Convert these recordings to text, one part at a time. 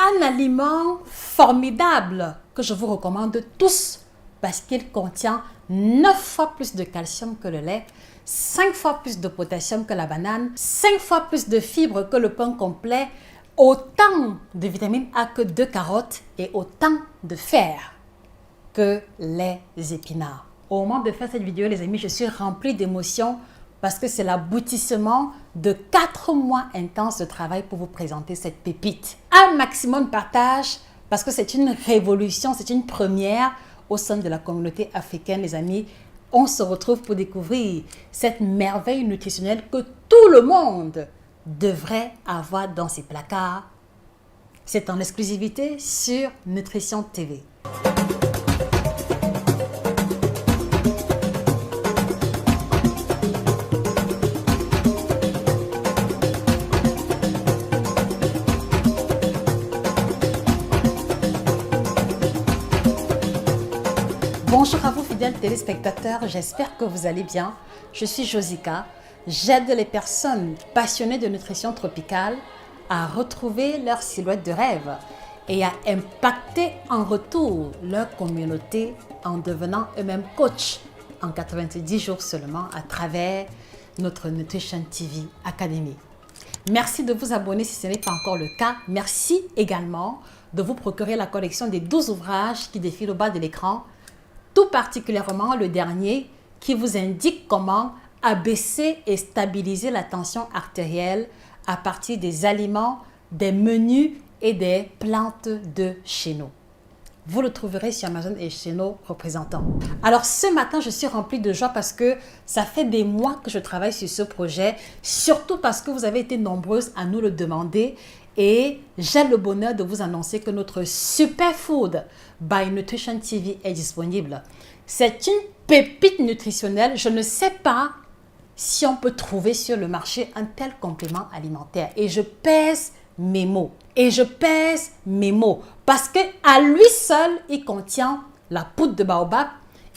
un aliment formidable que je vous recommande tous parce qu'il contient 9 fois plus de calcium que le lait, 5 fois plus de potassium que la banane, 5 fois plus de fibres que le pain complet, autant de vitamine A que de carottes et autant de fer que les épinards. Au moment de faire cette vidéo, les amis, je suis remplie d'émotions parce que c'est l'aboutissement de 4 mois intenses de travail pour vous présenter cette pépite. Un maximum de partage parce que c'est une révolution, c'est une première au sein de la communauté africaine, les amis. On se retrouve pour découvrir cette merveille nutritionnelle que tout le monde devrait avoir dans ses placards. C'est en exclusivité sur Nutrition TV. Bonjour à vous fidèles téléspectateurs, j'espère que vous allez bien. Je suis Josica, j'aide les personnes passionnées de nutrition tropicale à retrouver leur silhouette de rêve et à impacter en retour leur communauté en devenant eux-mêmes coachs en 90 jours seulement à travers notre Nutrition TV Academy. Merci de vous abonner si ce n'est pas encore le cas. Merci également de vous procurer la collection des 12 ouvrages qui défilent au bas de l'écran. Tout particulièrement le dernier qui vous indique comment abaisser et stabiliser la tension artérielle à partir des aliments, des menus et des plantes de chez nous. Vous le trouverez sur Amazon et chez nos représentants. Alors ce matin, je suis remplie de joie parce que ça fait des mois que je travaille sur ce projet, surtout parce que vous avez été nombreuses à nous le demander. Et j'ai le bonheur de vous annoncer que notre Superfood by Nutrition TV est disponible. C'est une pépite nutritionnelle. Je ne sais pas si on peut trouver sur le marché un tel complément alimentaire. Et je pèse mes mots. Parce qu'à lui seul, il contient la poudre de baobab,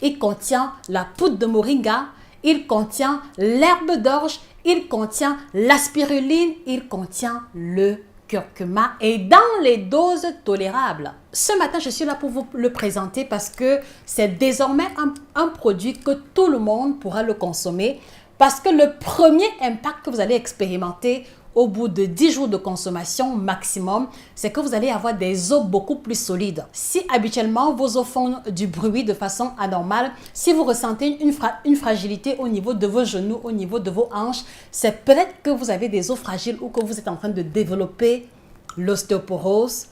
il contient la poudre de moringa, il contient l'herbe d'orge, il contient la spiruline, il contient le curcuma et dans les doses tolérables. Ce matin, je suis là pour vous le présenter parce que c'est désormais un produit que tout le monde pourra le consommer parce que le premier impact que vous allez expérimenter au bout de 10 jours de consommation maximum, c'est que vous allez avoir des os beaucoup plus solides. Si habituellement vos os font du bruit de façon anormale, si vous ressentez une fragilité au niveau de vos genoux, au niveau de vos hanches, c'est peut-être que vous avez des os fragiles ou que vous êtes en train de développer l'ostéoporose,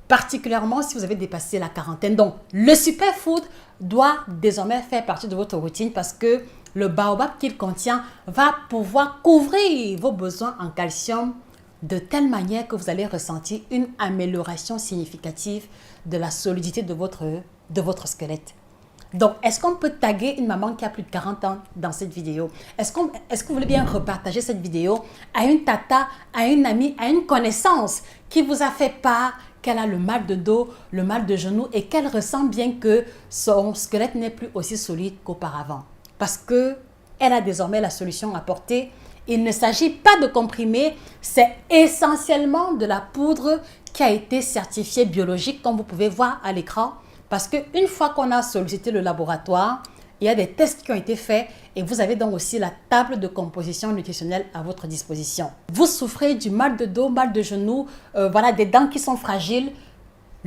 particulièrement si vous avez dépassé la quarantaine. Donc, le superfood doit désormais faire partie de votre routine parce que le baobab qu'il contient va pouvoir couvrir vos besoins en calcium de telle manière que vous allez ressentir une amélioration significative de la solidité de votre squelette. Donc, est-ce qu'on peut taguer une maman qui a plus de 40 ans dans cette vidéo? Est-ce que vous voulez bien repartager cette vidéo à une tata, à une amie, à une connaissance qui vous a fait part qu'elle a le mal de dos, le mal de genou et qu'elle ressent bien que son squelette n'est plus aussi solide qu'auparavant? Parce qu'elle a désormais la solution à porter. Il ne s'agit pas de comprimés, c'est essentiellement de la poudre qui a été certifiée biologique, comme vous pouvez voir à l'écran. Parce qu'une fois qu'on a sollicité le laboratoire, il y a des tests qui ont été faits et vous avez donc aussi la table de composition nutritionnelle à votre disposition. Vous souffrez du mal de dos, mal de genou, voilà, des dents qui sont fragiles.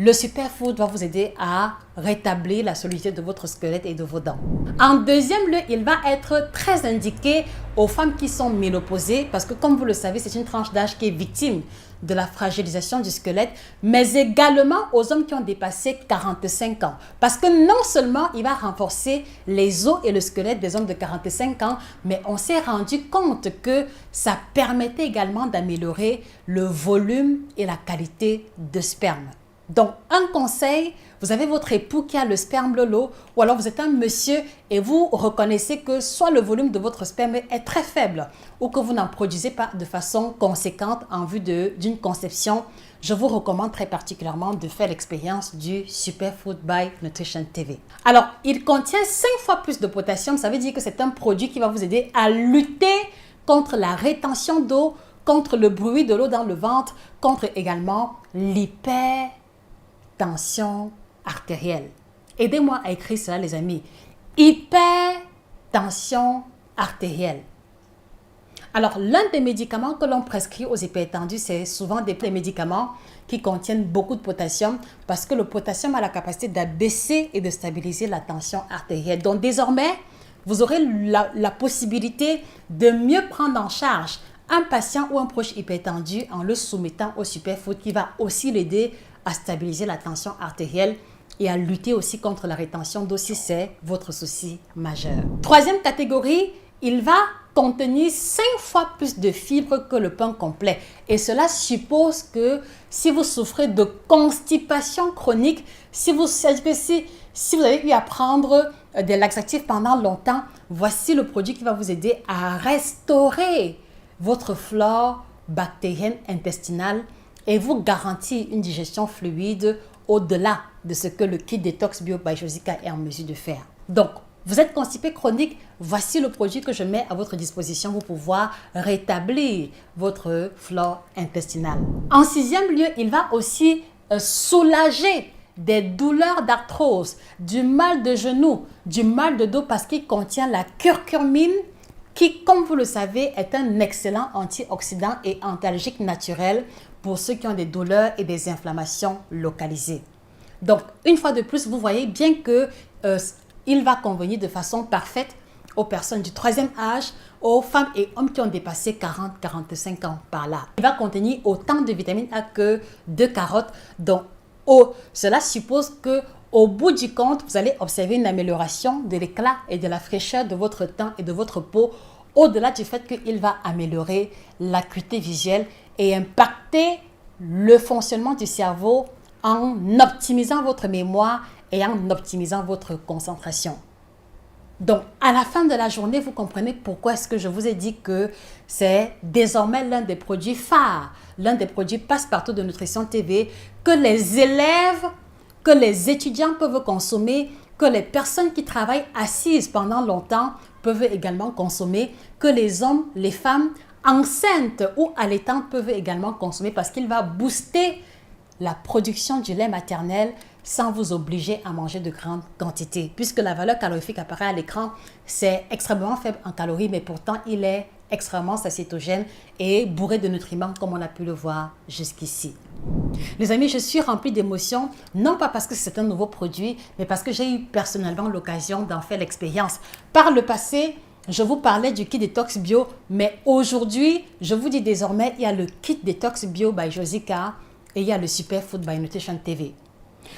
Le superfood va vous aider à rétablir la solidité de votre squelette et de vos dents. En deuxième lieu, il va être très indiqué aux femmes qui sont ménopausées parce que comme vous le savez, c'est une tranche d'âge qui est victime de la fragilisation du squelette, mais également aux hommes qui ont dépassé 45 ans. Parce que non seulement il va renforcer les os et le squelette des hommes de 45 ans, mais on s'est rendu compte que ça permettait également d'améliorer le volume et la qualité de sperme. Donc, un conseil, vous avez votre époux qui a le sperme lolo ou alors vous êtes un monsieur et vous reconnaissez que soit le volume de votre sperme est très faible ou que vous n'en produisez pas de façon conséquente en vue d'une conception, je vous recommande très particulièrement de faire l'expérience du Superfood by Nutrition TV. Alors, il contient 5 fois plus de potassium, ça veut dire que c'est un produit qui va vous aider à lutter contre la rétention d'eau, contre le bruit de l'eau dans le ventre, contre également l'hypertension artérielle. Aidez-moi à écrire cela, les amis. Hypertension artérielle. Alors, l'un des médicaments que l'on prescrit aux hypertendus, c'est souvent des médicaments qui contiennent beaucoup de potassium parce que le potassium a la capacité d'abaisser et de stabiliser la tension artérielle. Donc, désormais, vous aurez la possibilité de mieux prendre en charge un patient ou un proche hypertendu en le soumettant au superfood qui va aussi l'aider à stabiliser la tension artérielle et à lutter aussi contre la rétention d'eau si c'est votre souci majeur. Troisième catégorie, il va contenir 5 fois plus de fibres que le pain complet. Et cela suppose que si vous souffrez de constipation chronique, si vous avez eu à prendre des laxatifs pendant longtemps, voici le produit qui va vous aider à restaurer votre flore bactérienne intestinale et vous garantir une digestion fluide au-delà de ce que le kit détox bio by Josica est en mesure de faire. Donc, vous êtes constipé chronique, voici le produit que je mets à votre disposition pour pouvoir rétablir votre flore intestinale. En 6e lieu, il va aussi soulager des douleurs d'arthrose, du mal de genou, du mal de dos parce qu'il contient la curcumine qui, comme vous le savez, est un excellent antioxydant et antalgique naturel pour ceux qui ont des douleurs et des inflammations localisées. Donc, une fois de plus, vous voyez bien que il va convenir de façon parfaite aux personnes du 3e âge, aux femmes et hommes qui ont dépassé 40-45 ans par là. Il va contenir autant de vitamine A que de carottes. Donc, cela suppose que au bout du compte, vous allez observer une amélioration de l'éclat et de la fraîcheur de votre teint et de votre peau, au-delà du fait qu'il va améliorer l'acuité visuelle et impacter le fonctionnement du cerveau en optimisant votre mémoire et en optimisant votre concentration. Donc, à la fin de la journée, vous comprenez pourquoi est-ce que je vous ai dit que c'est désormais l'un des produits phares, l'un des produits passe-partout de Nutrition TV que les élèves, que les étudiants peuvent consommer, que les personnes qui travaillent assises pendant longtemps peuvent également consommer, que les hommes, les femmes enceintes ou allaitantes peuvent également consommer parce qu'il va booster la production du lait maternel sans vous obliger à manger de grandes quantités. Puisque la valeur calorifique apparaît à l'écran, c'est extrêmement faible en calories, mais pourtant il est extrêmement satiétogène et bourré de nutriments comme on a pu le voir jusqu'ici. Les amis, je suis remplie d'émotions, non pas parce que c'est un nouveau produit, mais parce que j'ai eu personnellement l'occasion d'en faire l'expérience. Par le passé, je vous parlais du kit détox bio, mais aujourd'hui, je vous dis désormais, il y a le kit détox bio by Josica et il y a le Superfood by Nutrition TV.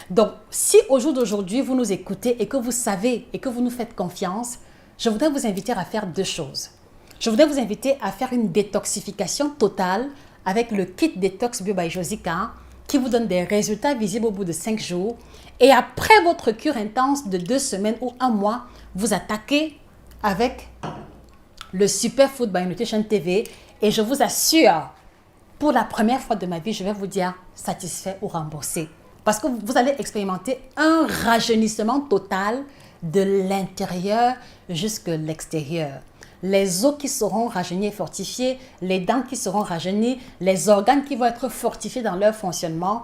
Donc, si au jour d'aujourd'hui, vous nous écoutez et que vous savez et que vous nous faites confiance, je voudrais vous inviter à faire 2 choses. Je voudrais vous inviter à faire une détoxification totale avec le kit détox bio by Josica qui vous donne des résultats visibles au bout de 5 jours. Et après votre cure intense de 2 semaines ou 1 mois, vous attaquez avec le Superfood by Nutrition TV. Et je vous assure, pour la première fois de ma vie, je vais vous dire satisfait ou remboursé. Parce que vous allez expérimenter un rajeunissement total de l'intérieur jusqu'à l'extérieur. Les os qui seront rajeunis et fortifiés, les dents qui seront rajeunies, les organes qui vont être fortifiés dans leur fonctionnement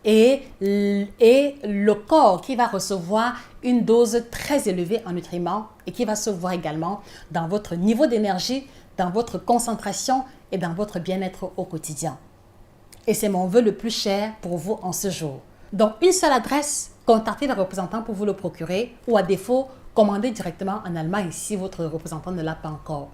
et le corps qui va recevoir une dose très élevée en nutriments et qui va se voir également dans votre niveau d'énergie, dans votre concentration et dans votre bien-être au quotidien. Et c'est mon vœu le plus cher pour vous en ce jour. Donc, une seule adresse, contactez le représentant pour vous le procurer ou à défaut, commandez directement en Allemagne si votre représentant ne l'a pas encore.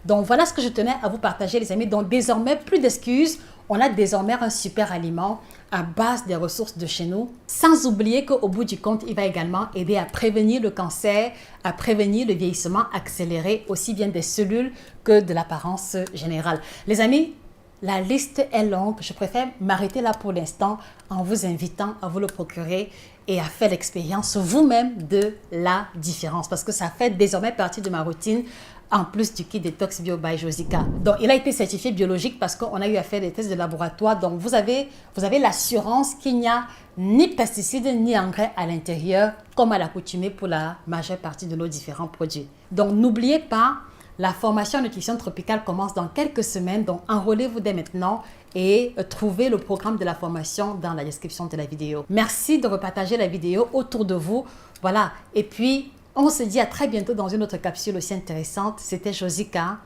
Donc, voilà ce que je tenais à vous partager, les amis. Donc, désormais, plus d'excuses. On a désormais un super aliment à base des ressources de chez nous. Sans oublier qu'au bout du compte, il va également aider à prévenir le cancer, à prévenir le vieillissement accéléré, aussi bien des cellules que de l'apparence générale. Les amis, la liste est longue. Je préfère m'arrêter là pour l'instant en vous invitant à vous le procurer et à faire l'expérience vous-même de la différence parce que ça fait désormais partie de ma routine en plus du kit détox bio by Josica. Donc, il a été certifié biologique parce qu'on a eu à faire des tests de laboratoire. Donc, vous avez l'assurance qu'il n'y a ni pesticides ni engrais à l'intérieur comme à l'accoutumée pour la majeure partie de nos différents produits. Donc, n'oubliez pas, La formation en nutrition tropicale commence dans quelques semaines, donc enrôlez-vous dès maintenant et trouvez le programme de la formation dans la description de la vidéo. Merci de repartager la vidéo autour de vous. Voilà, et puis on se dit à très bientôt dans une autre capsule aussi intéressante. C'était Josika,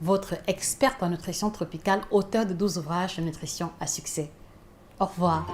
votre experte en nutrition tropicale, auteure de 12 ouvrages de nutrition à succès. Au revoir.